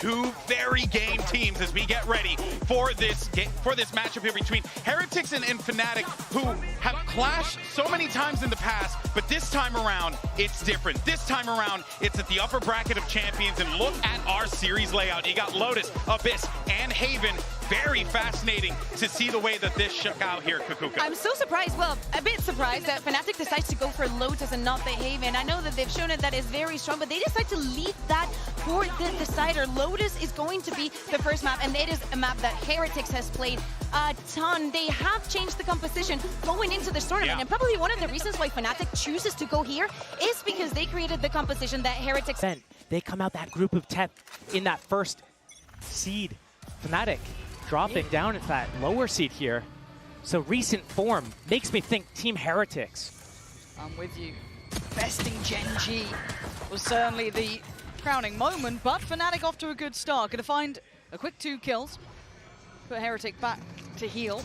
two very game teams as we get ready for this matchup here between Heretics and Fnatic, who have clashed so many times in the past, but this time around, it's different. This time around, it's at the upper bracket of champions, and look at our series layout. You got Lotus, Abyss, and Haven. Very fascinating to see the way that this shook out here, Kukuka. I'm so surprised, well, a bit surprised that Fnatic decides to go for Lotus and not the Haven. I know that they've shown it that is very strong, but they decide to leave that for the decider. Lotus is going to be the first map, and it is a map that Heretics has played a ton. They have changed the composition going into this tournament, and probably one of the reasons why Fnatic chooses to go here is because they created the composition that Heretics... Then they come out that group of 10 in that first seed. Fnatic dropping down at that lower seed here. So recent form makes me think Team Heretics. I'm with you. Besting Gen G was certainly the crowning moment, but Fnatic off to a good start. Gonna find a quick 2 kills. Put Heretic back to heal.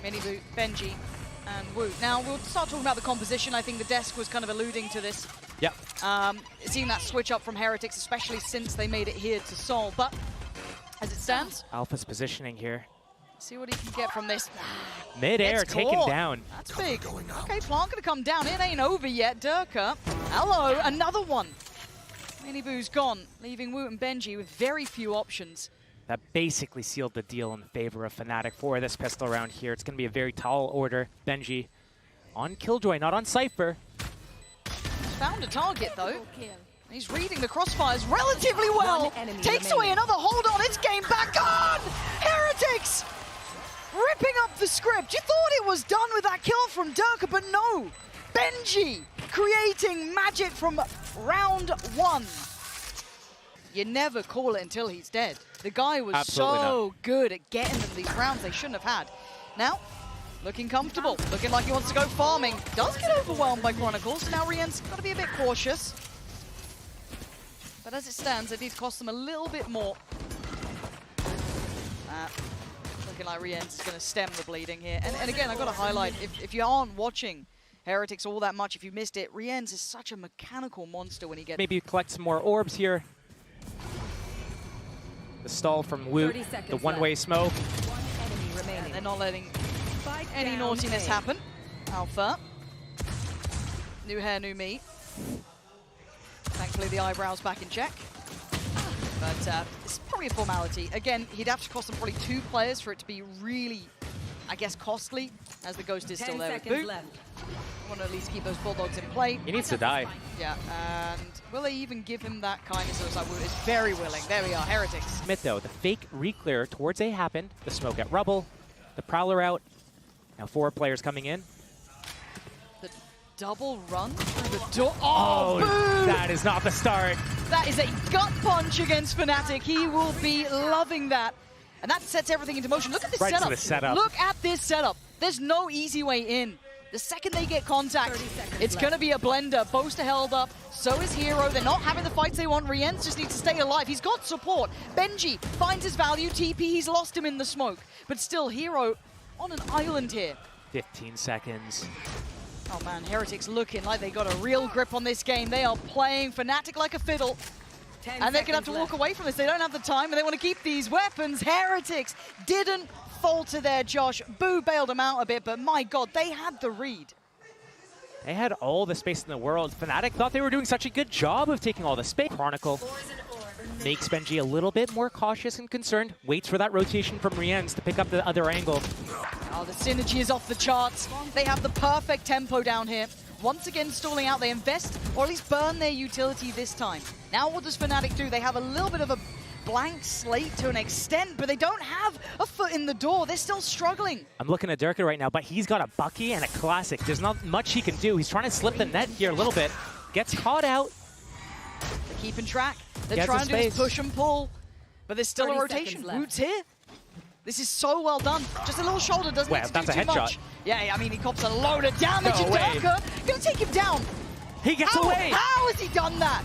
Miniboot, Benji, and Wu. Now, we'll start talking about the composition. I think the desk was kind of alluding to this. Yep. Seeing that switch up from Heretics, especially since they made it here to Sol. But as it stands, Alpha's positioning here. see what he can get from this. Mid-air, taken down. That's big. Okay, Plant gonna come down. It ain't over yet. Durka. Hello, another one. Miniboo's gone, leaving Wu and Benji with very few options. That basically sealed the deal in favor of Fnatic for this pistol round here. It's going to be a very tall order. Benji on Killjoy, not on Cypher. He's found a target, though. He's reading the crossfires relatively well. Takes away another hold on. It's game back on! Heretics! Ripping up the script. You thought it was done with that kill from Durka, but no. Benji creating magic from round 1. You never call it until he's dead. The guy was so good at getting them these rounds they shouldn't have had. Now, looking comfortable, looking like he wants to go farming. Does get overwhelmed by Chronicles, so now Rien's got to be a bit cautious. But as it stands, it needs to cost them a little bit more. Looking like Rien's is going to stem the bleeding here. And again, I've got to highlight, if you aren't watching Heretics all that much, if you missed it, Rien's is such a mechanical monster when he gets... Maybe collect some more orbs here. The stall from Wu, the one-way smoke. And they're not letting any naughtiness happen. Alpha. New hair, new me. Thankfully, the eyebrows back in check. But it's probably a formality. Again, he'd have to cost them probably 2 players for it to be really, I guess, costly, as the Ghost is still there with Boot. Want to at least keep those Bulldogs in play. He needs to die. Yeah, and will they even give him that kindness? It was is very willing. There we are, Heretics. Smith, though, the fake re-clear towards A happened. The smoke at Rubble, the Prowler out. Now 4 players coming in. The double run through the door. Oh, that is not the start. That is a gut punch against Fnatic. He will be loving that. And that sets everything into motion. Look at this setup. To the setup. Look at this setup. There's no easy way in. The second they get contact, it's going to be a blender. Boaster held up, so is Hero. They're not having the fights they want. Rienz just needs to stay alive. He's got support. Benji finds his value. TP, he's lost him in the smoke. But still, Hero on an island here. 15 seconds. Oh man, Heretics looking like they got a real grip on this game. They are playing Fnatic like a fiddle. And they're going to have to walk away from this. They don't have the time, and they want to keep these weapons. Heretics didn't falter there, Josh. Boo bailed them out a bit, but my God, they had the read. They had all the space in the world. Fnatic thought they were doing such a good job of taking all the space. Chronicle makes Benji a little bit more cautious and concerned. Waits for that rotation from Rienz to pick up the other angle. Oh, the synergy is off the charts. They have the perfect tempo down here. Once again, stalling out. They invest, or at least burn their utility this time. Now what does Fnatic do? They have a little bit of a blank slate to an extent, but they don't have a foot in the door. They're still struggling. I'm looking at Durka right now, but he's got a Bucky and a Classic. There's not much he can do. He's trying to slip the net here a little bit. Gets caught out. They're keeping track. They're trying to do this push and pull, but there's still a rotation. Woot's here. This is so well done. Just a little shoulder doesn't need to do too much. Yeah, I mean, he cops a load of damage to Durka. Gonna take him down. He gets away. How has he done that?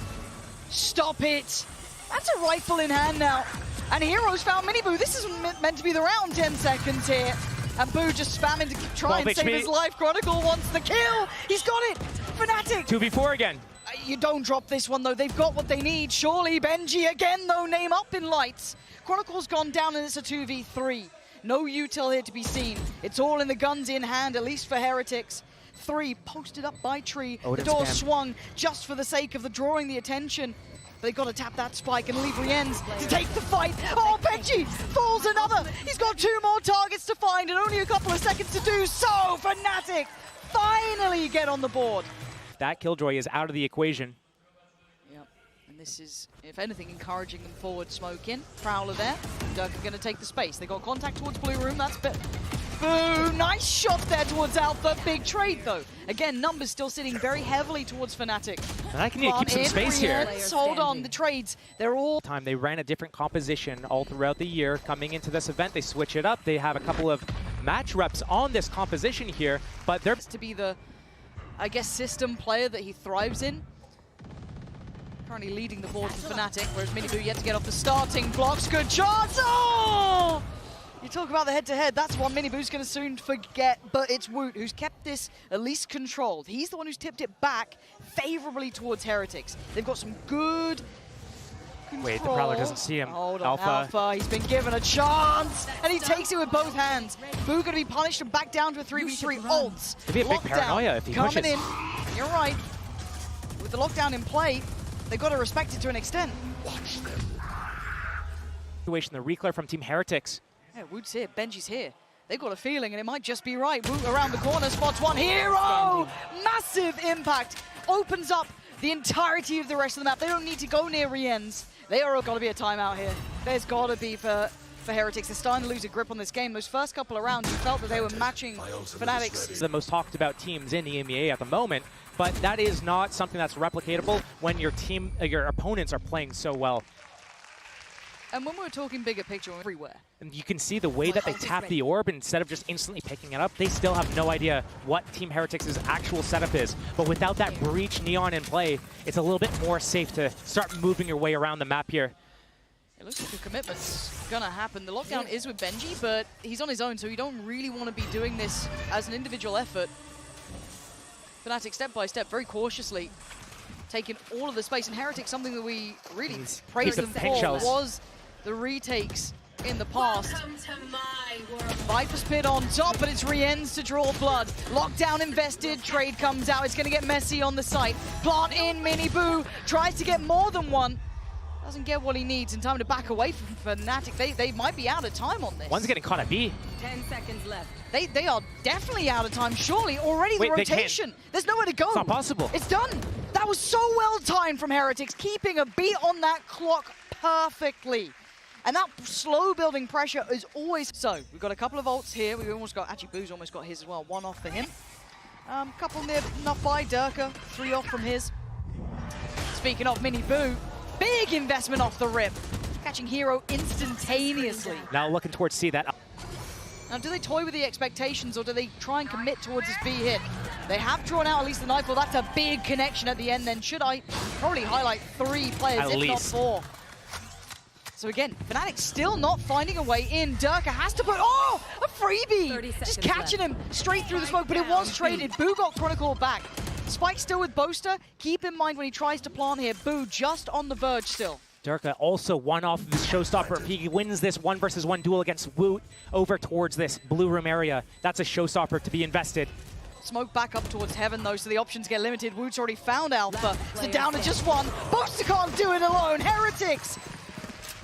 Stop it. That's a rifle in hand now. And Heroes found Miniboo. This is meant to be the round. 10 seconds here. And Boo just spamming to try and save his life. Chronicle wants the kill. He's got it. Fnatic. 2v4 again. You don't drop this one, though. They've got what they need. Surely Benji again, though, name up in lights. Chronicle's gone down, and it's a 2v3. No util here to be seen. It's all in the guns in hand, at least for Heretics. 3 posted up by Tree. The door swung just for the sake of drawing the attention. They've got to tap that spike and leave Rienz to take the fight. Oh, Benji falls another. He's got 2 more targets to find and only a couple of seconds to do so. Fnatic finally get on the board. That Killjoy is out of the equation. Yep, and this is, if anything, encouraging them forward. Smoke in, Prowler there. Durka going to take the space. They got contact towards Blue Room. That's bit. Boo! Nice shot there towards Alpha. Big trade, though. Again, numbers still sitting very heavily towards Fnatic. And I can need to keep some space here. Hold on, the trades, they're all... They ran a different composition all throughout the year. Coming into this event, they switch it up. They have a couple of match reps on this composition here, but they're... To be the, I guess, system player that he thrives in. Currently leading the board for Fnatic, whereas Miniboo yet to get off the starting blocks. Good chance! Oh! You talk about the head-to-head, that's one Miniboo's going to soon forget, but it's Woot who's kept this at least controlled. He's the one who's tipped it back favorably towards Heretics. They've got some good control. Wait, the Prowler doesn't see him. Hold on, Alpha. He's been given a chance, and he takes it with both hands. Boo going to be punished and back down to a 3v3 ults. It'd be a big paranoia if he pushes. Coming in, you're right. With the lockdown in play, they've got to respect it to an extent. Situation, the reclear from Team Heretics. Yeah, Woot's here, Benji's here. They've got a feeling, and it might just be right. Woot around the corner, spots one hero! Massive impact, opens up the entirety of the rest of the map. They don't need to go near Rienz. They are got to be a timeout here. There's got to be for Heretics. They're starting to lose a grip on this game. Those first couple of rounds, you felt that they were matching Fnatic's. The most talked about teams in the EMEA at the moment, but that is not something that's replicatable when your team, your opponents are playing so well. And when we're talking bigger picture, everywhere. And you can see the way that they tap the orb, instead of just instantly picking it up, they still have no idea what Team Heretics' actual setup is. But without that breach neon in play, it's a little bit more safe to start moving your way around the map here. It looks like a commitment's gonna happen. The lockdown is with Benji, but he's on his own, so you don't really want to be doing this as an individual effort. Fnatic, step by step, very cautiously, taking all of the space. And Heretics, something that we really praised them for was the retakes in the past. Viper's Pit on top, but it's Rienz to draw blood. Lockdown invested, trade comes out. It's going to get messy on the site. Plant in, Miniboo tries to get more than one. Doesn't get what he needs in time to back away from Fnatic. They might be out of time on this. One's getting caught at B. 10 seconds left. They are definitely out of time, surely. Already the rotation. There's nowhere to go. It's not possible. It's done. That was so well timed from Heretics, keeping a beat on that clock perfectly. And that slow building pressure is always... So, we've got a couple of ults here. We've almost got... Actually, Boo's almost got his as well. 1 off for him. Couple near enough by Durka. 3 off from his. Speaking of Miniboo, big investment off the rip. Catching hero instantaneously. Now looking towards C that... Now, do they toy with the expectations, or do they try and commit towards this B hit? They have drawn out at least the Nightfall. That's a big connection at the end then. Should I probably highlight 3 players, if not 4? So again, Fnatic still not finding a way in. Durka has to put, a freebie! Just catching him straight through the smoke, but it was traded. Boo got Chronicle back. Spike still with Boaster. Keep in mind when he tries to plant here, Boo just on the verge still. Durka also 1 off of this showstopper. If he wins this 1v1 duel against Woot over towards this blue room area, that's a showstopper to be invested. Smoke back up towards Heaven, though, so the options get limited. Woot's already found Alpha, so down to just 1. Boaster can't do it alone. Heretics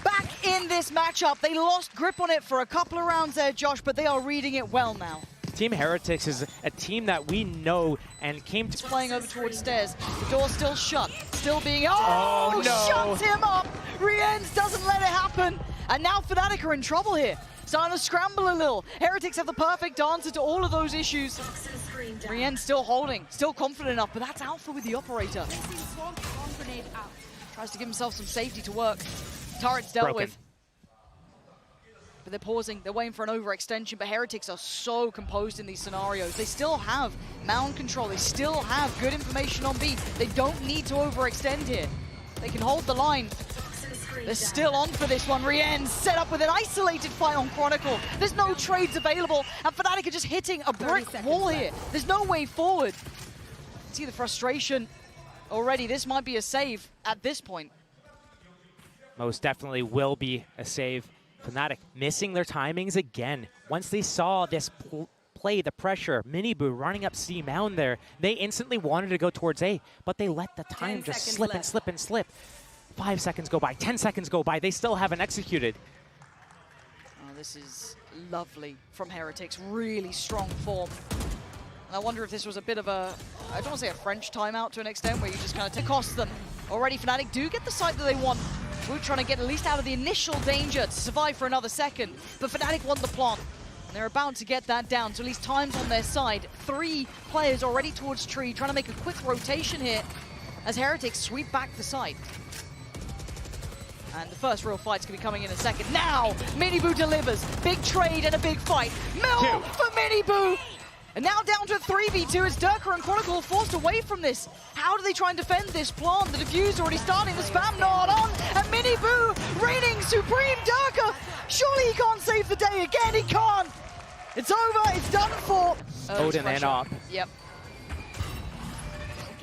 back in this matchup. They lost grip on it for a couple of rounds there, Josh, but they are reading it well now. Team Heretics is a team that we know and came to... Playing over towards stairs. The door's still shut. Still being... Oh, no. Shuts him up! Rienz doesn't let it happen. And now Fnatic are in trouble here. Starting to scramble a little. Heretics have the perfect answer to all of those issues. Rienz still holding, still confident enough, but that's Alpha with the operator. Tries to give himself some safety to work. Turret's dealt with. But they're pausing, they're waiting for an overextension, but Heretics are so composed in these scenarios. They still have mound control, they still have good information on B. They don't need to overextend here. They can hold the line. They're still on for this one. Rienz set up with an isolated fight on Chronicle. There's no trades available, and Fnatic are just hitting a brick wall here. There's no way forward. See the frustration already. This might be a save at this point. Most definitely will be a save. Fnatic missing their timings again. Once they saw this play, the pressure, Miniboo running up C mound there, they instantly wanted to go towards A, but they let the time just slip and slip and slip. 5 seconds go by, 10 seconds go by, they still haven't executed. Oh, this is lovely from Heretics, really strong form. And I wonder if this was a bit of a, I don't want to say a French timeout to an extent, where you just kind of cost them. Already Fnatic do get the site that they want. We're trying to get at least out of the initial danger to survive for another second. But Fnatic want the plant. And they're about to get that down, so at least time's on their side. 3 players already towards tree, trying to make a quick rotation here as Heretics sweep back the site. And the first real fight's going to be coming in a second. Now, Miniboo delivers. Big trade and a big fight. Mill for Miniboo! And now down to a 3v2 as Durka and Chronicle are forced away from this. How do they try and defend this plant? The diffuse already starting, the spam not on, and Miniboo reigning supreme. Durka, surely he can't save the day again, he can't. It's over, it's done for. Odin and op. Yep.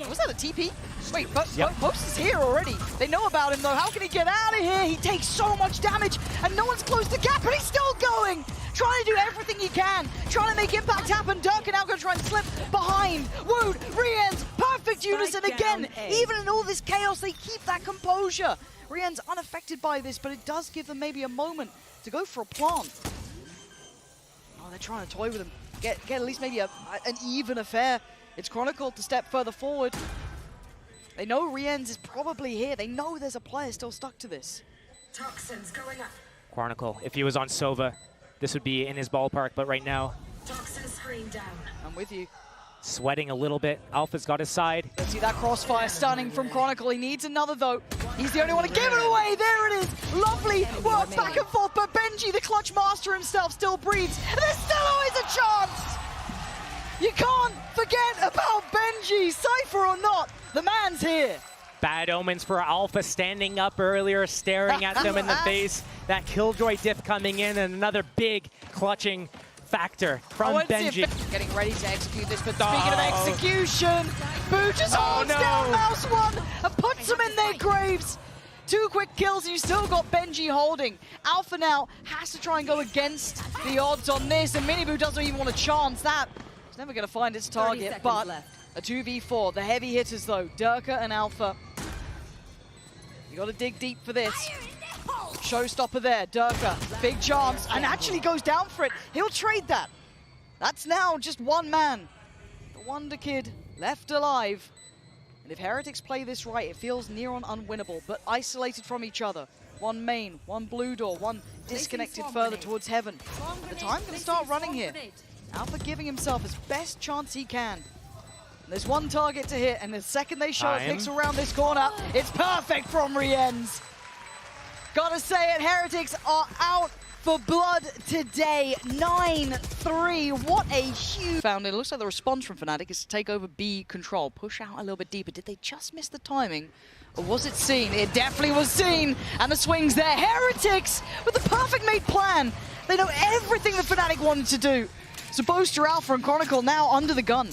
Was that a TP? Wait, Post is here already. They know about him though. How can he get out of here? He takes so much damage and no one's closed the gap, but he's still going. Trying to do everything he can. Trying to make impact happen. Durka now going to try and slip behind. Wood, Rien's, perfect unison again. Even in all this chaos, they keep that composure. Rien's unaffected by this, but it does give them maybe a moment to go for a plant. Oh, they're trying to toy with him. Get at least maybe an even affair. It's Chronicle to step further forward. They know Rien's is probably here. They know there's a player still stuck to this. Toxins going up. Chronicle, if he was on Sova, this would be in his ballpark, but right now, Toxin screen down. I'm with you. sweating a little bit. Alpha's got his side. Let's see that crossfire stunning from Chronicle. He needs another though. He's the only one to give it away. There it is. Lovely work back and forth, but Benji, the clutch master himself, still breathes. And there's still always a chance. You can't forget about Benji, Cypher or not. The man's here. Bad omens for Alpha standing up earlier, staring at them in the face. That Killjoy diff coming in, and another big clutching factor from Benji. Getting ready to execute this, but speaking of execution, Boo just holds down Mouse One and puts them in their graves. 2 quick kills and you still got Benji holding. Alpha now has to try and go against the odds on this, and Miniboo doesn't even want to chance that. It's never going to find its target, but a 2v4. The heavy hitters though, Durka and Alpha. You got to dig deep for this. Showstopper there, Durka, big chance, and actually goes down for it. He'll trade that. That's now just one man. The Wonder Kid left alive. And if Heretics play this right, it feels near on unwinnable, but isolated from each other. One main, one blue door, one disconnected further towards heaven. The time can start running here. Alpha giving himself his best chance he can. And there's one target to hit, and the second they show it picks around this corner, it's perfect from Rien's. Gotta say it, Heretics are out for blood today. 9-3, what a huge... Found it looks like the response from Fnatic is to take over B control, push out a little bit deeper. Did they just miss the timing? Or was it seen? It definitely was seen, and the swing's there. Heretics with the perfect made plan. They know everything that Fnatic wanted to do. So Boaster, Alpha, and Chronicle now under the gun.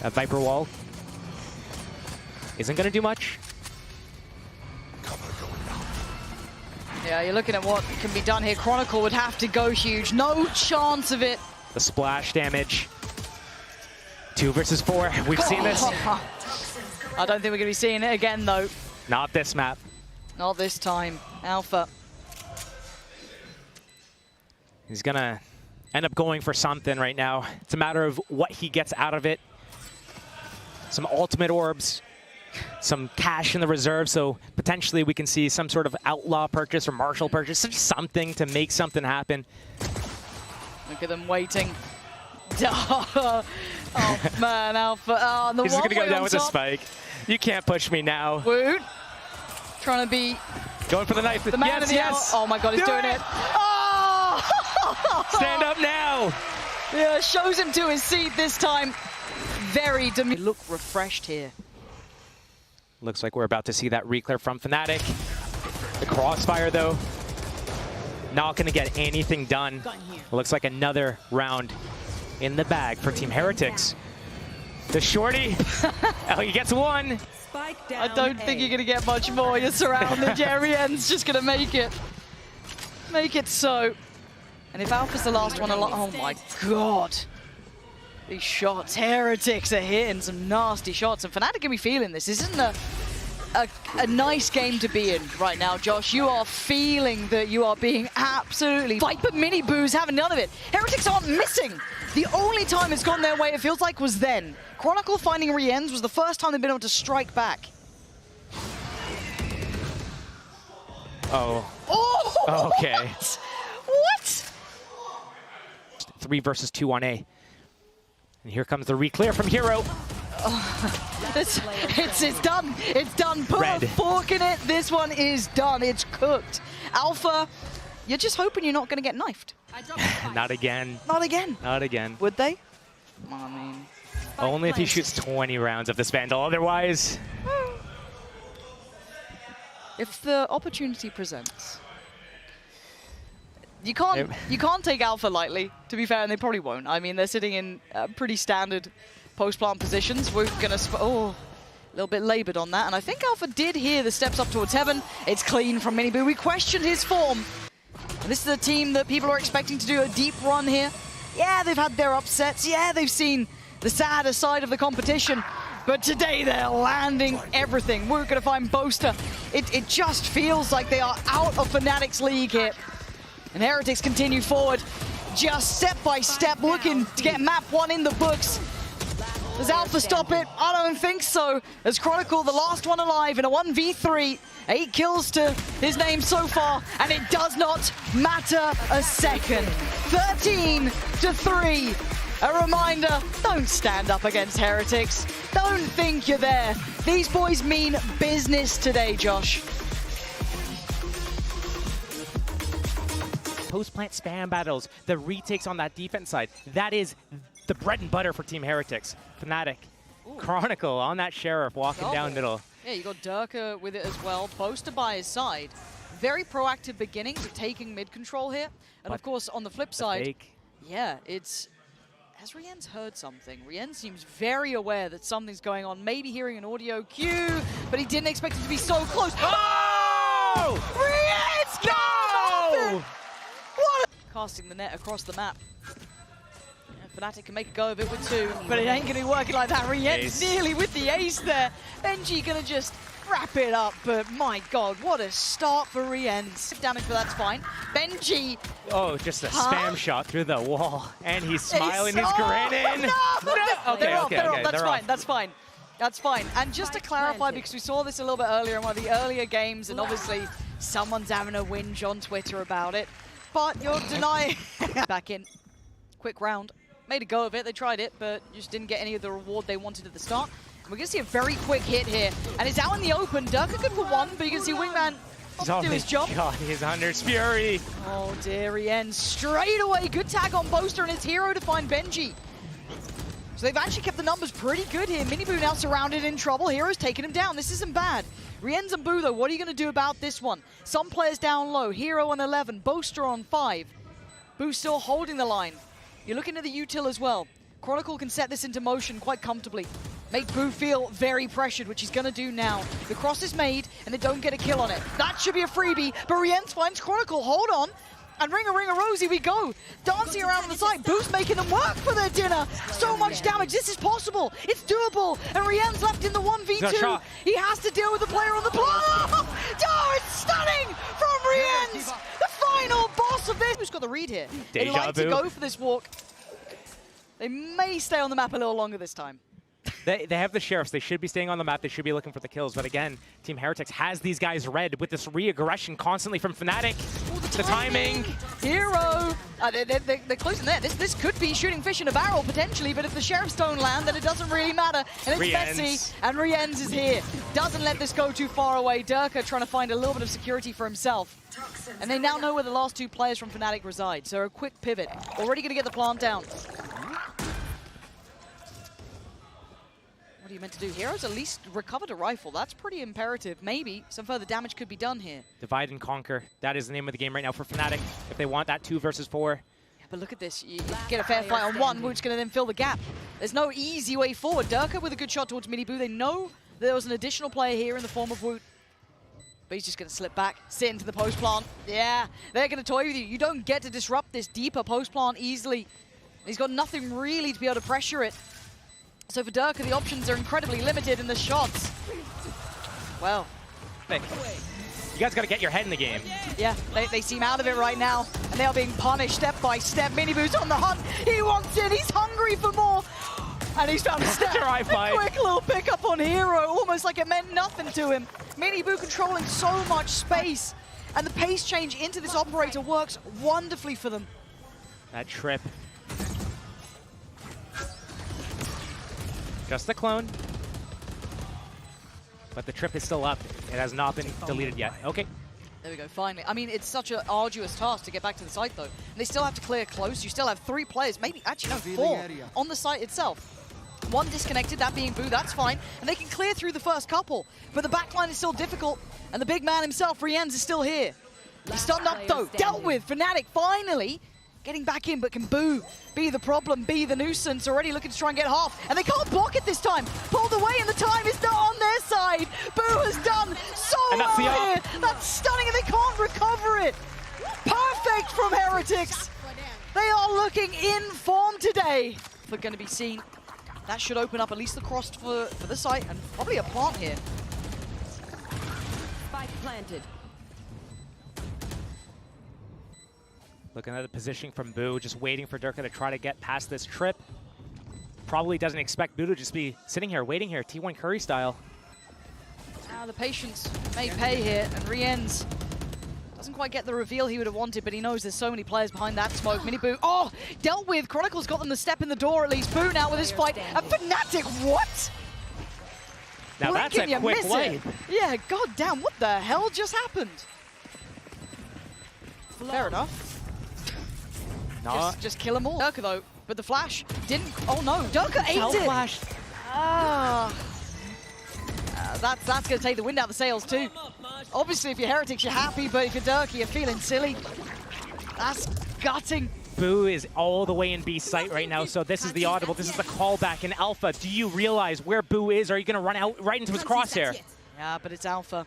That Viper wall isn't going to do much. Yeah, you're looking at what can be done here. Chronicle would have to go huge. No chance of it. The splash damage. 2 versus 4. We've seen this. I don't think we're going to be seeing it again, though. Not this map. Not this time. Alpha. He's going to end up going for something right now. It's a matter of what he gets out of it. Some ultimate orbs. Some cash in the reserve, so potentially we can see some sort of outlaw purchase or martial purchase, just something to make something happen. Look at them waiting. Oh man, Alpha. Oh, and the He's just gonna go down with a top. spike. You can't push me now. Woot. Trying to be going for the knife. The man yes. Oh my god, he's doing it. Oh! Stand up now. Yeah, shows him to his seat this time. Very demure. Look refreshed here. Looks like we're about to see that reclear from Fnatic. The crossfire, though, not going to get anything done. Looks like another round in the bag for Team Heretics. The shorty. Oh, he gets one. Spike down I don't think you're going to get much more. You're surrounded. Rien's just going to make it. Make it so. And if Alpha's the last one alive, oh my god. These shots, Heretics are hitting some nasty shots. And Fnatic can be feeling this. This isn't a nice game to be in right now, Josh. You are feeling that you are being absolutely Viper Mini Boo's having none of it. Heretics aren't missing. The only time it's gone their way, it feels like, was then. Chronicle finding Rien's was the first time they've been able to strike back. Oh. Oh! Okay. What? 3 versus 2 on A. And here comes the re-clear from Hero. It's done. It's done. Put Red. a fork in it. This one is done. It's cooked. Alpha, you're just hoping you're not going to get knifed. Not again. Not again. Not again. Would they? I mean, Only if he shoots 20 rounds of this Vandal. Otherwise, if the opportunity presents. You can't take Alpha lightly, to be fair, and they probably won't. I mean, they're sitting in pretty standard post-plant positions. We're going to... Oh, a little bit labored on that. And I think Alpha did hear the steps up towards heaven. It's clean from Miniboo. We questioned his form. And this is a team that people are expecting to do a deep run here. Yeah, they've had their upsets. Yeah, they've seen the sadder side of the competition. But today they're landing everything. We're going to find Boaster. It just feels like they are out of Fnatic's league here. And Heretics continue forward, just step by step, looking to get map 1 in the books. Does Alpha stop it? I don't think so. As Chronicle, the last one alive in a 1v3. 8 kills to his name so far, and it does not matter a second. 13-3. A reminder, don't stand up against Heretics. Don't think you're there. These boys mean business today, Josh. post-plant spam battles, the retakes on that defense side, that is the bread and butter for Team Heretics. Fnatic, Chronicle on that Sheriff walking down middle. Yeah, you got Durka with it as well. Boaster by his side. Very proactive beginning to taking mid control here. And of course, on the flip side, yeah, it's... Has Rien's heard something? Rien seems very aware that something's going on, maybe hearing an audio cue, but he didn't expect it to be so close. Oh! Rien's No! What? Casting the net across the map. Yeah, Fnatic can make a go of it with 2, but it ain't going to be working like that. Rien's nearly with the ace there. Benji going to just wrap it up, but my god, what a start for Rien's. Damage, but that's fine. Benji. Oh, just a spam shot through the wall. And he's smiling, he's grinning. No! Okay, They're off. That's fine, off. that's fine. That's fine. And just to clarify, because we saw this a little bit earlier in one of the earlier games, and obviously someone's having a whinge on Twitter about it, but you're denying... Back in. Quick round. Made a go of it, they tried it, but just didn't get any of the reward they wanted at the start. And we're going to see a very quick hit here, and it's out in the open. Durka good for 1, but you can see Wingman off to do his job. God, he's under fury. Oh dear, Rien straight away. Good tag on Boaster and his hero to find Benji. So they've actually kept the numbers pretty good here. Miniboo now surrounded in trouble. Hero's taking him down. This isn't bad. Rien's and Boo, though, what are you going to do about this one? Some players down low. Hero on 11, Boaster on 5. Boo still holding the line. You're looking at the util as well. Chronicle can set this into motion quite comfortably. Make Boo feel very pressured, which he's going to do now. The cross is made, and they don't get a kill on it. That should be a freebie, but Rien finds Chronicle. Hold on. And ring a Rosie we go. Dancing around on the side. Boo's making them work for their dinner. So much damage. This is possible. It's doable. And Rien's left in the 1v2. He has to deal with the player on the block. Oh, it's stunning from Rien's. The final boss of this. Who's got the read here? They like to go for this walk. They may stay on the map a little longer this time. They have the Sheriffs. They should be staying on the map. They should be looking for the kills. But again, Team Heretics has these guys red with this re-aggression constantly from Fnatic. Ooh, the timing. Hero. They're closing there. This could be shooting fish in a barrel potentially, but if the Sheriffs don't land, then it doesn't really matter. And it's messy, and Rien's is here. Doesn't let this go too far away. Durka trying to find a little bit of security for himself. And they now know where the last 2 players from Fnatic reside. So a quick pivot. Already going to get the plant down. What are you meant to do? Heroes at least recovered a rifle. That's pretty imperative. Maybe some further damage could be done here. Divide and conquer. That is the name of the game right now for Fnatic. If they want that 2 versus 4. Yeah, but look at this. You get a fair fight on 1, Woot's going to then fill the gap. There's no easy way forward. Durka with a good shot towards Miniboo. They know there was an additional player here in the form of Woot. But he's just going to slip back, sit into the post plant. Yeah, they're going to toy with you. You don't get to disrupt this deeper post plant easily. He's got nothing really to be able to pressure it. So for Durka, the options are incredibly limited in the shots. Well, You guys got to get your head in the game. yeah, they seem out of it right now. And they are being punished step by step. Miniboo's on the hunt. He wants it. He's hungry for more. And he's found a step. A quick little pickup on Hero, almost like it meant nothing to him. Miniboo controlling so much space. And the pace change into this operator works wonderfully for them. That trip. Just the clone. But the trip is still up. It has not been deleted yet. Okay. There we go, finally. I mean, it's such an arduous task to get back to the site, though. And they still have to clear close. You still have 3 players, maybe, actually, no, 4 on the site itself. 1 disconnected, that being Boo, that's fine. And they can clear through the first couple. But the backline is still difficult. And the big man himself, Rienz, is still here. He's stunned up, though. Dealt with. Fnatic finally getting back in, but can Boo be the problem, be the nuisance? Already looking to try and get half. And they can't block it this time. Pulled away, and the time is not on their side. Boo has done so well here. That's stunning, and they can't recover it. Perfect from Heretics. They are looking in form today. They're going to be seen. That should open up at least the cross for the site, and probably a plant here. Spike planted. Looking at the positioning from Boo, just waiting for Durka to try to get past this trip. Probably doesn't expect Boo to just be sitting here, waiting here, T1 Curry style. Now the patience may pay here, and Rienz doesn't quite get the reveal he would have wanted, but he knows there's so many players behind that smoke. Miniboo, oh, dealt with. Chronicle's got them the step in the door at least. Boo now with his fight. And Fnatic, what? Now When that's can a you quick miss play. it? Yeah, goddamn, what the hell just happened? Fair enough. Just kill them all. Durka though, but the flash didn't. Oh no, Durka ate it. Flash. That's going to take the wind out of the sails too. Obviously, if you're Heretics, you're happy, but if you're Durka, you're feeling silly. That's gutting. Boo is all the way in B site right now, so this is the audible, this is the callback in Alpha. Do you realize where Boo is? Are you going to run out right into his crosshair? Yeah, but it's Alpha.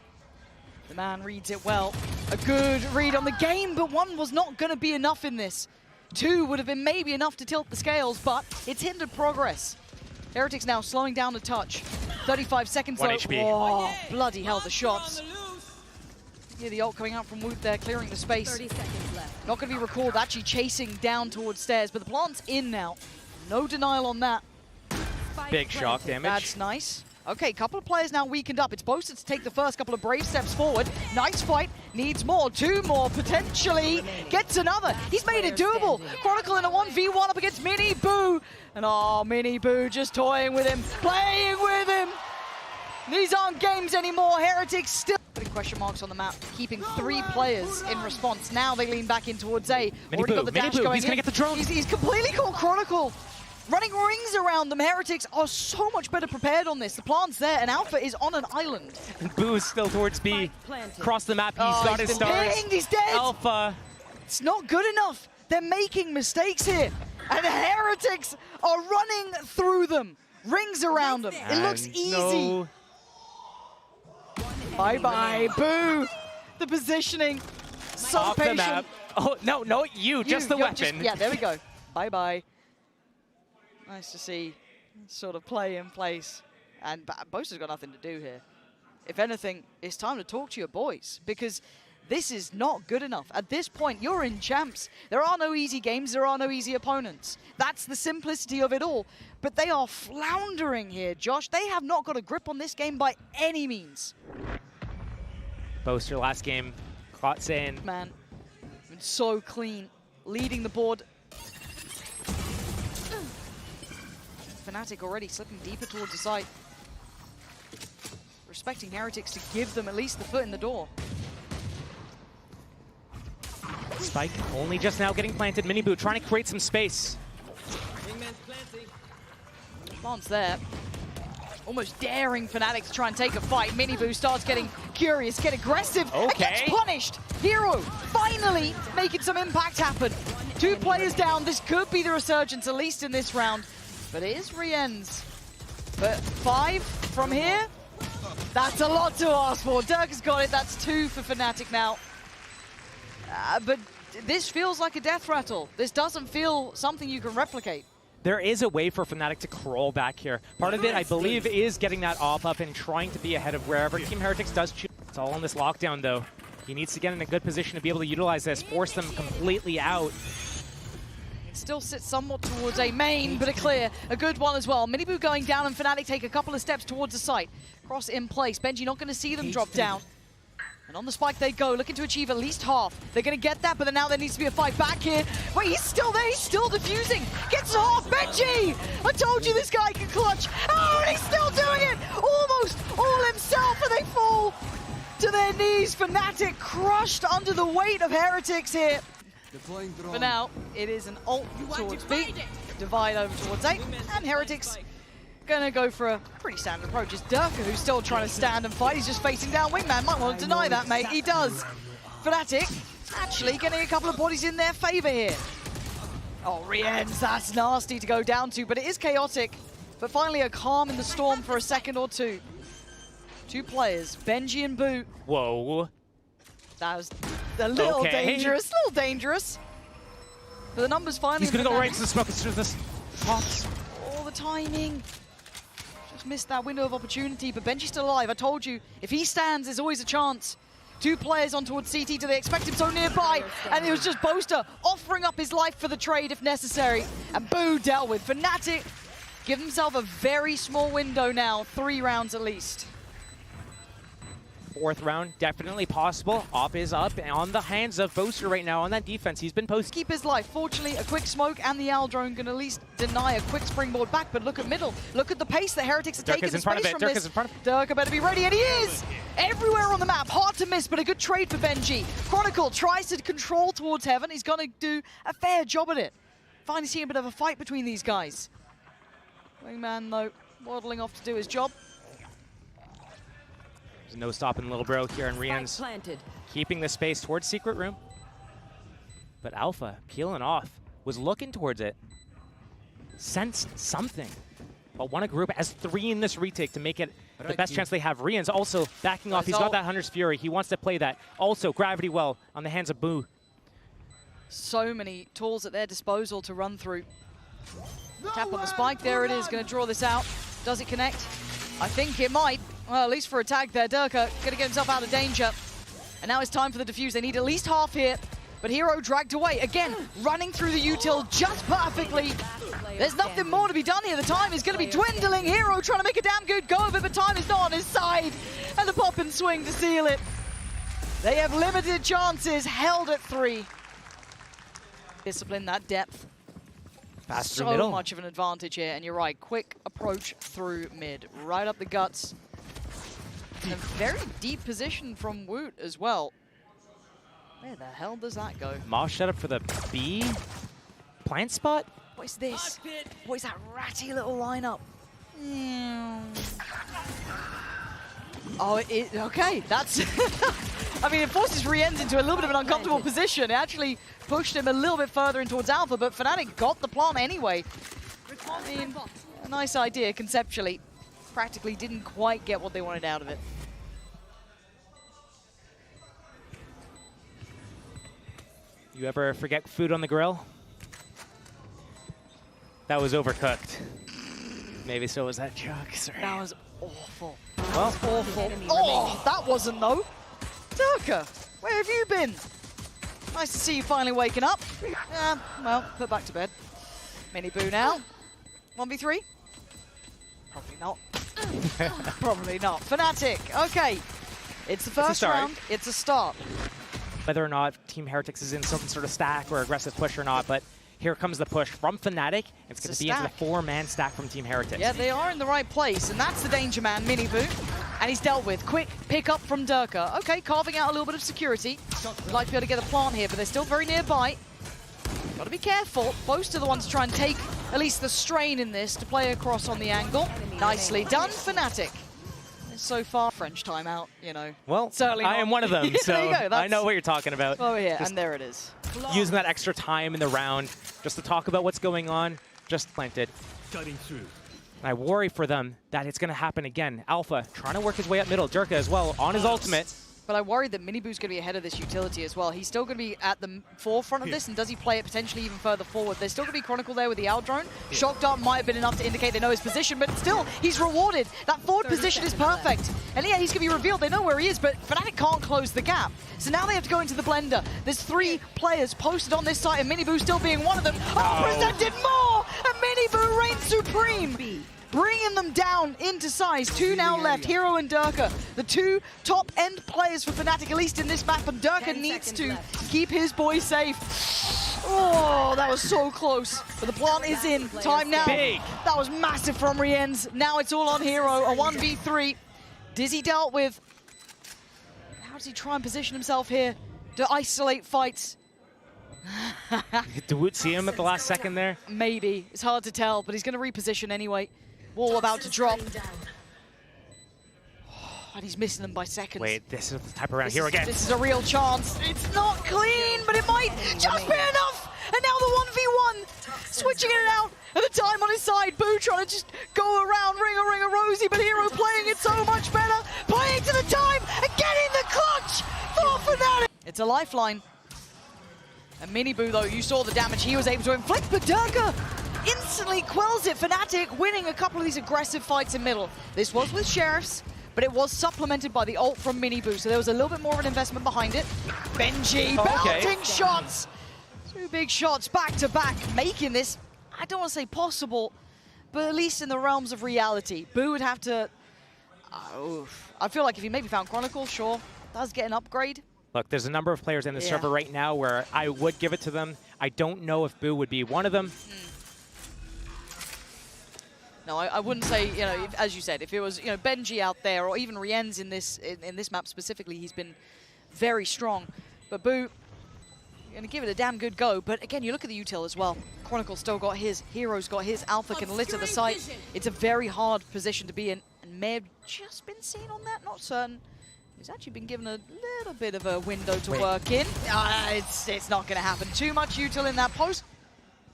The man reads it well. A good read on the game, but 1 was not going to be enough in this. 2 would have been maybe enough to tilt the scales, but it's hindered progress. Heretics now slowing down a touch. 35 seconds 1 though. HP. Oh, bloody hell, the shots. Yeah, the ult coming out from Woot there, clearing the space. 30 seconds left. Not going to be recalled, actually chasing down towards stairs, but the plant's in now. No denial on that. Big shock damage. That's nice. Okay, couple of players now weakened up. It's Boasted to take the first couple of brave steps forward. Nice fight. Needs more. 2 more, potentially. Gets another. He's made it doable. Chronicle in a 1v1 up against Miniboo. And oh, Miniboo just toying with him. Playing with him. These aren't games anymore. Heretics still putting question marks on the map. Keeping 3 players in response. Now they lean back in towards A. Already got the dash going he's going to get the drone. He's completely caught Chronicle. Running rings around them. Heretics are so much better prepared on this. The plant's there, and Alpha is on an island. And Boo's still towards B. Across the map, he's got his stars. Pinged, he's dead. Alpha. It's not good enough. They're making mistakes here. And Heretics are running through them. Rings around them. It looks easy. No. Bye-bye, Boo. The positioning. So Off patient. the map. Oh, no, you, just the you're weapon. Yeah, there we go. Bye-bye. Nice to see sort of play in place. And Boaster's got nothing to do here. If anything, it's time to talk to your boys, because this is not good enough. At this point, you're in champs. There are no easy games. There are no easy opponents. That's the simplicity of it all. But they are floundering here, Josh. They have not got a grip on this game by any means. Boaster last game caught saying, Man, been so clean, leading the board. Fnatic already slipping deeper towards the site. Respecting Heretics to give them at least the foot in the door. Spike only just now getting planted. Miniboo trying to create some space. Plant's there. Almost daring Fnatic to try and take a fight. Miniboo starts getting curious, get aggressive, and gets punished. Hero finally making some impact happen. 2 players down. This could be the resurgence, at least in this round. But it is Rien's. But 5 from here, that's a lot to ask for. Dirk has got it, that's 2 for Fnatic now. But this feels like a death rattle. This doesn't feel something you can replicate. There is a way for Fnatic to crawl back here. Part of it, I believe, is getting that off up and trying to be ahead of wherever Team Heretics does choose. It's all in this lockdown, though. He needs to get in a good position to be able to utilize this, force them completely out. It still sits somewhat towards a main, but a clear. A good one as well. Miniboo going down and Fnatic take a couple of steps towards the site. Cross in place. Benji not going to see them drop down. And on the spike they go, looking to achieve at least half. They're going to get that, but then now there needs to be a fight back here. Wait, he's still there, he's still defusing. Gets half, Benji! I told you this guy can clutch. Oh, and he's still doing it! Almost all himself, and they fall to their knees. Fnatic crushed under the weight of Heretics here. For now, it is an ult towards B, divide over towards A, and Heretics gonna go for a pretty standard approach. It's Durka who's still trying to stand and fight. He's just facing down Wingman. Might want to deny that, mate. He does. Fnatic actually getting a couple of bodies in their favor here. Oh, Rien's, that's nasty to go down to, but it is chaotic. But finally a calm in the storm for a second or two. 2 players, Benji and Boo. Whoa. That was a little dangerous, But the numbers finally... He's going to go right to the smoke as soon as this pops. Oh, the timing. Just missed that window of opportunity, but Benji's still alive. I told you, if he stands, there's always a chance. 2 players on towards CT. Do they expect him so nearby? And it was just Boaster offering up his life for the trade if necessary. And Boo dealt with. Fnatic give himself a very small window now. 3 rounds at least. 4th round, definitely possible. Op is up and on the hands of Boaster right now on that defense. He's been posted. Keep his life. Fortunately, a quick smoke and the Owl drone can at least deny a quick springboard back. But look at middle. Look at the pace that Heretics are taking the space from this. Durka better be ready, and he is! Everywhere on the map. Hard to miss, but a good trade for Benji. Chronicle tries to control towards Heaven. He's going to do a fair job at it. Finally seeing a bit of a fight between these guys. Wingman, though, waddling off to do his job. There's no stopping little bro here, and Rien's keeping the space towards Secret Room. But Alpha, peeling off, was looking towards it. Sensed something. But won a group, has 3 in this retake to make it the best chance they have. Rien's also backing off. He's got that Hunter's Fury. He wants to play that. Also, Gravity Well on the hands of Boo. So many tools at their disposal to run through. Tap on the spike. There it is. Going to draw this out. Does it connect? I think it might. Well, at least for a tag there. Durka going to get himself out of danger. And now it's time for the defuse. They need at least half here. But Hero dragged away. Again, running through the util just perfectly. There's nothing more to be done here. The time is going to be dwindling. Hero trying to make a damn good go of it, but time is not on his side. And the pop and swing to seal it. They have limited chances, held at 3. Discipline, that depth. Pass through So middle. much of an advantage here, and you're right. Quick approach through mid, right up the guts. In a very deep position from Woot as well. Where the hell does that go? Mosh set up for the B plant spot. What is this? What is that ratty little lineup? Oh, okay, that's... I mean, it forces Rien's into a little bit of an uncomfortable position. It actually pushed him a little bit further in towards Alpha, but Fnatic got the plant anyway. I mean, a nice idea conceptually. Practically didn't quite get what they wanted out of it. You ever forget food on the grill? That was overcooked. Maybe so was that Chuck. Sorry. That was awful. Well, Awful. Oh, that wasn't though. Durka, where have you been? Nice to see you finally waking up. Well, put back to bed. Miniboo now. 1v3? Probably not. Probably not. Fnatic, okay. It's the first round. It's a start. whether or not Team Heretics is in some sort of stack or aggressive push or not, but here comes the push from Fnatic. It's going to be into the 4-man stack from Team Heretics. Yeah, they are in the right place, and that's the danger man, Miniboo. And he's dealt with. Quick pick up from Durka. Okay, carving out a little bit of security. Would like to be able to get a plant here, but they're still very nearby. Got to be careful. Both are the ones to try and take at least the strain in this to play across on the angle. Nicely done, Fnatic. So far, French timeout, you know. Well, certainly I am one of them, so I know what you're talking about. Over here, just and there it is. using that extra time in the round just to talk about what's going on. Just planted. I worry for them that it's going to happen again. Alpha trying to work his way up middle. Durka as well on his ultimate. But I worry that Miniboo's going to be ahead of this utility as well. He's still going to be at the forefront of this, and does he play it potentially even further forward? There's still going to be Chronicle there with the out drone. Shock Dart might have been enough to indicate they know his position, but still, he's rewarded. That forward position is perfect. And yeah, he's going to be revealed. They know where he is, but Fnatic can't close the gap. So now they have to go into the blender. There's 3 players posted on this site, and Miniboo still being one of them. Oh, presented more! And Miniboo reigns supreme! Bringing them down into size. 2 now left, Hero and Durka. The 2 top-end players for Fnatic, at least in this map, and Durka needs to keep his boys safe. Oh, that was so close. But the plant is in. Time now. Big. That was massive from Rienz. Now it's all on Hero, a 1v3. Dizzy dealt with. How does he try and position himself here to isolate fights? Did Woot see him at the last second there? Maybe. It's hard to tell, but he's going to reposition anyway. Wall about to drop. And he's missing them by seconds. Wait, this is the type of round. Here again. This is a real chance. It's not clean, but it might just be enough. And now the 1v1. Switching it out. And the time on his side. Boo trying to just go around, ring a Rosie, but Hero playing it so much better. Playing to the time and getting the clutch for Fnatic. It's a lifeline. And Miniboo, though, you saw the damage he was able to inflict, but Durka instantly quells it. Fnatic winning a couple of these aggressive fights in middle. This was with Sheriffs, but it was supplemented by the ult from Miniboo, so there was a little bit more of an investment behind it. Benji belting shots. 2 big shots back to back, making this, I don't want to say possible, but at least in the realms of reality. Boo would have to, I feel like if he maybe found Chronicle, sure, does get an upgrade. Look, there's a number of players in the server right now where I would give it to them. I don't know if Boo would be one of them. No, I wouldn't say, you know, as you said, if it was, you know, Benji out there or even Rienz in this map specifically, he's been very strong. But Boo, going to give it a damn good go. But again, you look at the util as well. Chronicle still got his, Hero's got his, Alpha can litter the site. It's a very hard position to be in, and may have just been seen on that, not certain. He's actually been given a little bit of a window to work in. It's not going to happen. Too much util in that post.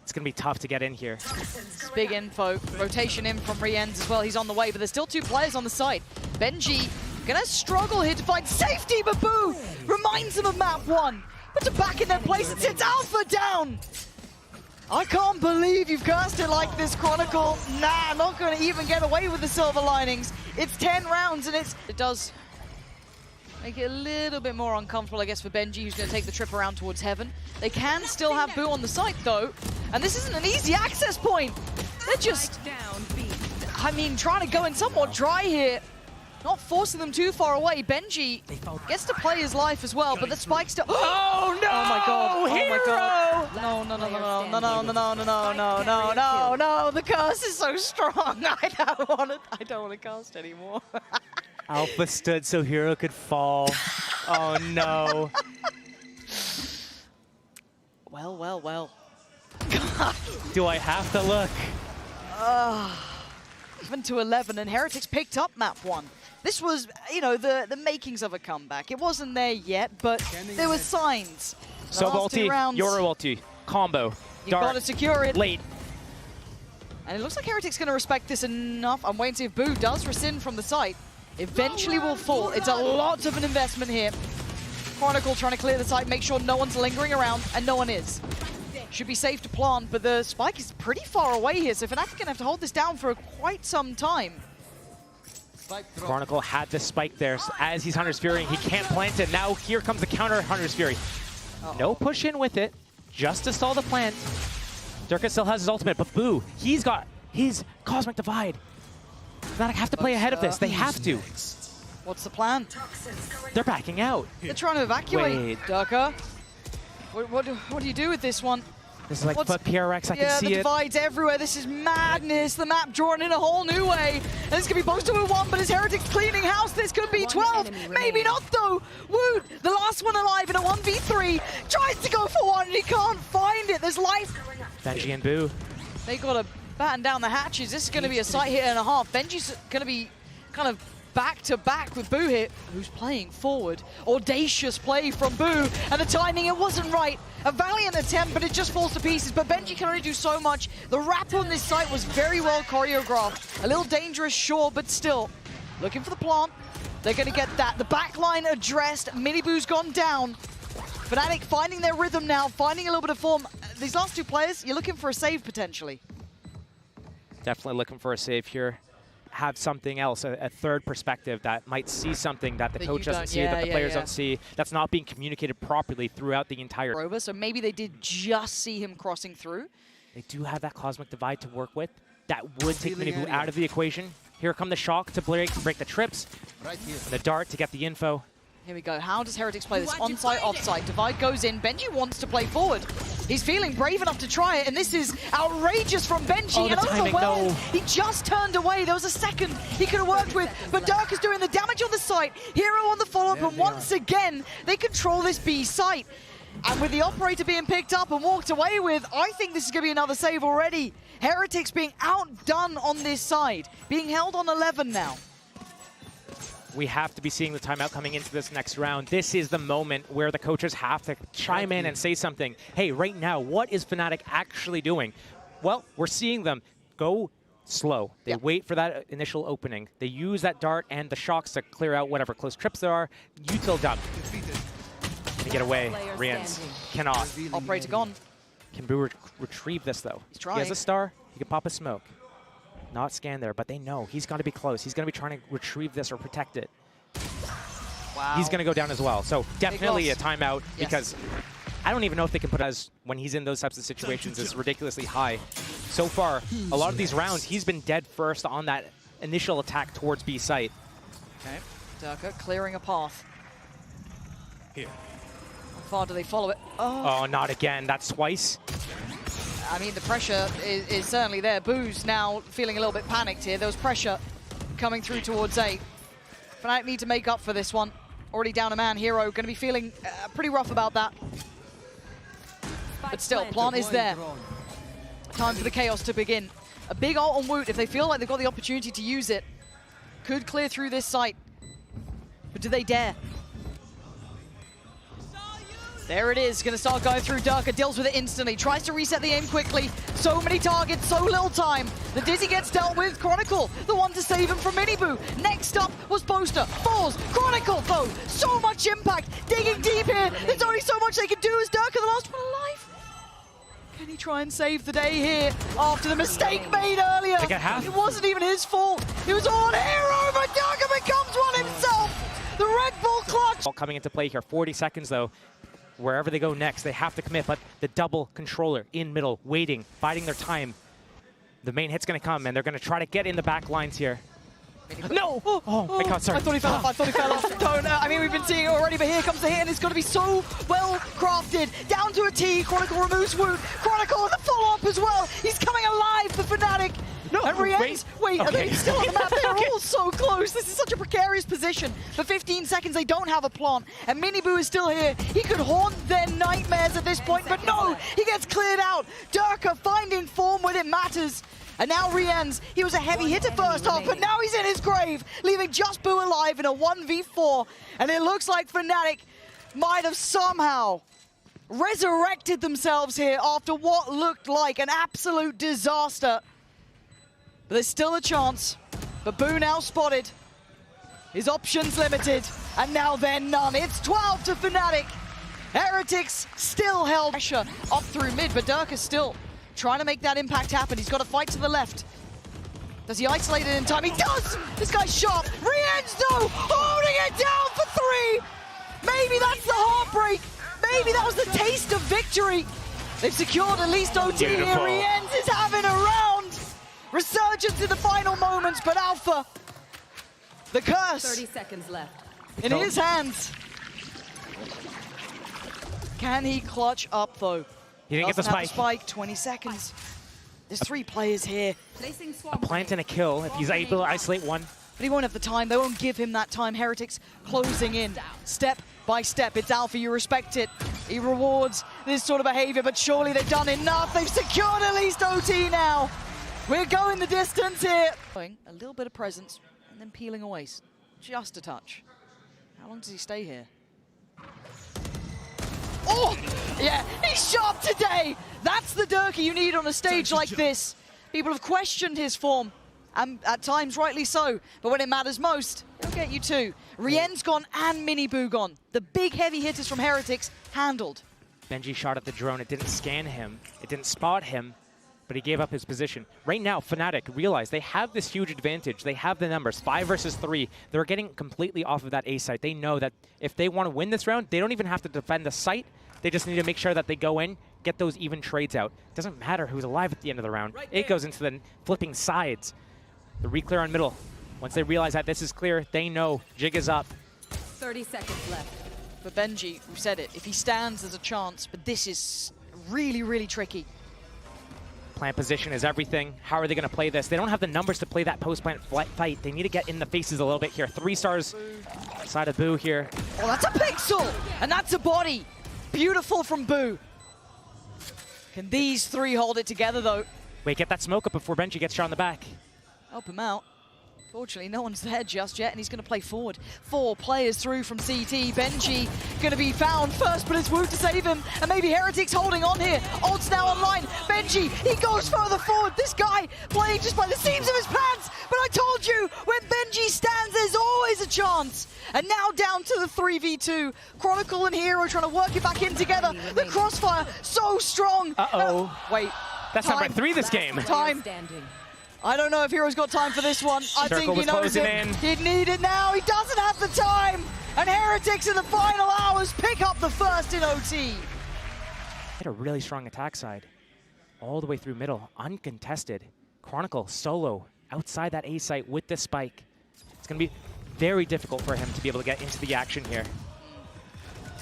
It's going to be tough to get in here. It's big info. Rotation in from Rienz as well. He's on the way, but there's still 2 players on the side. Benji going to struggle here to find safety, but Boo reminds him of map 1. Puts it back in their place and sits Alpha down. I can't believe you've cast it like this, Chronicle. Nah, not going to even get away with the silver linings. It's 10 rounds, and it does make it a little bit more uncomfortable, I guess, for Benji, who's going to take the trip around towards Heaven. They can still have Boo on the site, though, and this isn't an easy access point. They're just, I mean, trying to go in somewhat dry here, not forcing them too far away. Benji gets to play his life as well, but the spike still. Oh no! Oh my god! Hero! Oh my god! No! No! No! No! No! No! No! No! No! No! No! No! No! The curse is so strong. I don't want to cast anymore. Alpha stood so Hero could fall. Oh no. Well, well, well. Do I have to look? 7-11, and Heretics picked up map 1. This was, you know, the makings of a comeback. It wasn't there yet, but there were signs. So ulti, your ulti, combo. You've got to secure it. Late. And it looks like Heretics going to respect this enough. I'm waiting to see if Boo does rescind from the site. Eventually will fall. It's a lot of an investment here. Chronicle trying to clear the site, make sure no one's lingering around, and no one is. Should be safe to plant, but the spike is pretty far away here, so Fnatic are going to have to hold this down for quite some time. Chronicle had the spike there, so as he's Hunter's Fury, he can't plant it. Now here comes the counter Hunter's Fury. No push in with it, just to stall the plant. Durka still has his ultimate, but Boo, he's got his Cosmic Divide. Fnatic have to play ahead of this, they have to. What's the plan? They're backing out. They're trying to evacuate. Wait. Durka, what do you do with this one? This is like foot PRX, I can see it. Yeah, the divides everywhere. This is madness. The map drawn in a whole new way. And this could be posted with 1, but is Heretics cleaning house? This could be 12. Maybe not, though. Woot, the last one alive in a 1v3, tries to go for 1, and he can't find it. There's life. Benji and Boo. They got to batten down the hatches. This is going to be a site hit and a half. Benji's going to be kind of back-to-back with Boo here, who's playing forward. Audacious play from Boo, and the timing, it wasn't right. A valiant attempt, but it just falls to pieces. But Benji can only do so much. The wrap on this site was very well choreographed. A little dangerous, sure, but still. Looking for the plant. They're going to get that. The backline addressed. Miniboo's gone down. Fnatic finding their rhythm now, finding a little bit of form. These last two players, you're looking for a save potentially. Definitely looking for a save here. Have something else, a third perspective that might see something that the coach doesn't see, that the players don't see, that's not being communicated properly throughout the entire... Over, so maybe they did just see him crossing through. They do have that Cosmic Divide to work with. That would take Miniboo out of the equation. Here come the Shock to break the trips. Right here. The Dart to get the info. Here we go. How does Heretics play this? Onside, offside. Divide goes in. Benji wants to play forward. He's feeling brave enough to try it, and this is outrageous from Benji. Oh, the timing, no. He just turned away. There was a second he could have worked with, but Dirk is doing the damage on the site. Hero on the follow-up, and once again, they control this B site. And with the operator being picked up and walked away with, I think this is going to be another save already. Heretics being outdone on this side, being held on 11 now. We have to be seeing the timeout coming into this next round. This is the moment where the coaches have to chime in and say something. Hey, right now, what is Fnatic actually doing? Well, we're seeing them go slow. They wait for that initial opening. They use that Dart and the Shocks to clear out whatever close trips there are. Util done. They get away. Rians cannot. Operator gone. Can Boo retrieve this, though? He's trying. He has a star. He can pop a smoke. Not scan there, but they know he's got to be close. He's going to be trying to retrieve this or protect it. Wow. He's going to go down as well. So definitely a timeout because I don't even know if they can put as when he's in those types of situations is ridiculously high. So far, a lot of these rounds, he's been dead first on that initial attack towards B site. Okay, Durka clearing a path. Here. How far do they follow it? Oh, not again. That's twice. I mean, the pressure is certainly there. Boo's now feeling a little bit panicked here. There was pressure coming through towards A. Fnatic need to make up for this one. Already down a man. Hero going to be feeling pretty rough about that. But still, plant is there. Time for the chaos to begin. A big ult on Woot if they feel like they've got the opportunity to use it. Could clear through this site. But do they dare? There it is, gonna start going through. Durka deals with it instantly, tries to reset the aim quickly. So many targets, so little time. The Dizzy gets dealt with. Chronicle, the one to save him from Miniboo. Next up was Poster, falls. Chronicle though, so much impact. Digging deep here, there's only so much they can do as Durka, the last one alive. Can he try and save the day here after the mistake made earlier? It wasn't even his fault. It was all Hero, but Durka becomes one himself. The Red Bull clutch. Coming into play here, 40 seconds though. Wherever they go next, they have to commit, but the double controller in middle, waiting, biding their time. The main hit's going to come, and they're going to try to get in the back lines here. No! Oh my god, sorry. I thought he fell off, I thought he fell off. Don't, I mean, we've been seeing it already, but here comes the hit, and it's going to be so well crafted. Down to a T, Chronicle removes Woot. Chronicle with a follow-up as well. He's coming alive for Fnatic. No, and Rians, wait, are they still on the map? They're all so close. This is such a precarious position. For 15 seconds, they don't have a plant. And Miniboo is still here. He could haunt their nightmares at this point, but no, he gets cleared out. Durka finding form when it matters. And now Rians, he was a heavy hitter first half, but now he's in his grave, leaving just Boo alive in a 1v4. And it looks like Fnatic might have somehow resurrected themselves here after what looked like an absolute disaster. But there's still a chance. But Boo now spotted. His options limited. And now they're none. It's 12 to Fnatic. Heretics still held pressure up through mid, but Durka's still trying to make that impact happen. He's got to fight to the left. Does he isolate it in time? He does! This guy's sharp. Rians, though, holding it down for 3. Maybe that's the heartbreak. Maybe that was the taste of victory. They've secured at least OT here. Rians is having a round. Resurgence in the final moments, but Alpha, the curse 30 seconds left. in his hands. Can he clutch up, though? He didn't get the spike. Spike, 20 seconds. There's 3 players here. A plant and a kill if he's able to isolate one. But he won't have the time. They won't give him that time. Heretics closing in, step by step. It's Alpha, you respect it. He rewards this sort of behavior, but surely they've done enough. They've secured at least OT now. We're going the distance here. A little bit of presence and then peeling away. Just a touch. How long does he stay here? Oh! Yeah, he's sharp today. That's the Durkee you need on a stage like this. People have questioned his form, and at times rightly so, but when it matters most, he'll get you too. Rien's gone and Mini Boo gone. The big heavy hitters from Heretics handled. Benji shot at the drone. It didn't scan him. It didn't spot him, but he gave up his position. Right now, Fnatic realize they have this huge advantage. They have the numbers, 5 versus 3. They're getting completely off of that A site. They know that if they want to win this round, they don't even have to defend the site. They just need to make sure that they go in, get those even trades out. It doesn't matter who's alive at the end of the round. It goes into the flipping sides. The re-clear on middle. Once they realize that this is clear, they know Jig is up. 30 seconds left. For Benji, we said it, if he stands, there's a chance, but this is really, really tricky. Plant position is everything. How are they going to play this? They don't have the numbers to play that post-plant fight. They need to get in the faces a little bit here. 3 stars side of Boo here. Oh, that's a pixel, and that's a body. Beautiful from Boo. Can these 3 hold it together, though? Wait, get that smoke up before Benji gets shot on the back. Help him out. Fortunately, no one's there just yet, and he's going to play forward. 4 players through from CT. Benji going to be found first, but it's Wu to save him. And maybe Heretics holding on here. Ult's now online. Benji, he goes further forward. This guy playing just by the seams of his pants. But I told you, when Benji stands, there's always a chance. And now down to the 3v2. Chronicle and Hero trying to work it back in together. The crossfire, so strong. Uh-oh. Wait. That's number 3 this game. Time. Standing. I don't know if Hero's got time for this one. I think he knows it. He'd need it now. He doesn't have the time. And Heretics in the final hours pick up the first in OT. Had a really strong attack side. All the way through middle, uncontested. Chronicle solo outside that A site with the spike. It's going to be very difficult for him to be able to get into the action here.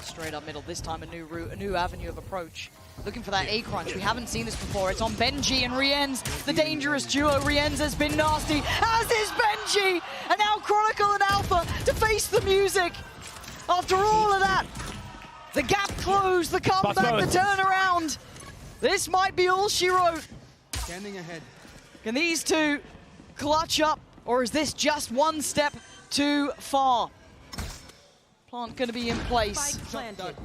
Straight up middle, this time a new route, a new avenue of approach. Looking for that A-crunch. We haven't seen this before. It's on Benji and Rienz, the dangerous duo. Rienz has been nasty, as is Benji! And now Chronicle and Alpha to face the music. After all of that, the gap closed, the comeback, the turnaround. This might be all she wrote. Standing ahead. Can these 2 clutch up, or is this just one step too far? Plant going to be in place. Planted.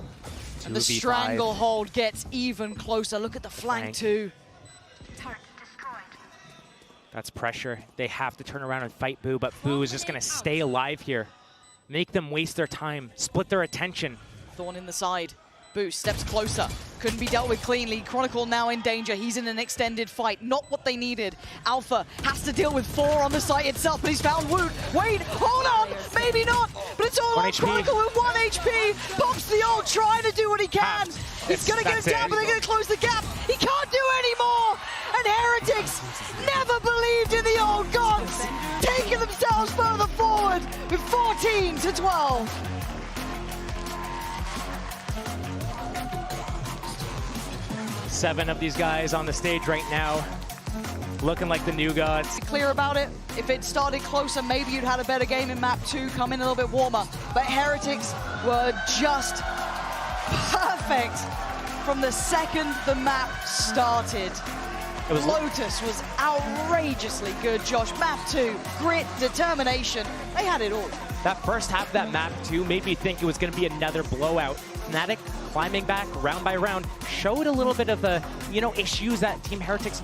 And the stranglehold gets even closer. Look at the flank too. That's pressure. They have to turn around and fight Boo, but Boo is just going to stay alive here. Make them waste their time, split their attention. Thorn in the side. Boo steps closer. Couldn't be dealt with cleanly. Chronicle now in danger. He's in an extended fight. Not what they needed. Alpha has to deal with 4 on the site itself, but he's found Woot. Wait, hold on. Maybe not. But it's all on Chronicle with 1 HP. Pops the ult, trying to do what he can. He's going to get it down, but they're going to close the gap. He can't do anymore. And Heretics never believed in the old gods. Taking themselves further forward with 14 to 12. Seven of these guys on the stage right now, looking like the new gods. Clear about it. If it started closer, maybe you'd had a better game in map 2, come in a little bit warmer. But Heretics were just perfect from the second the map started. Lotus was outrageously good, Josh. Map 2, grit, determination, they had it all. That first half of that map 2 made me think it was going to be another blowout. Fnatic climbing back round by round showed a little bit of the, issues that Team Heretics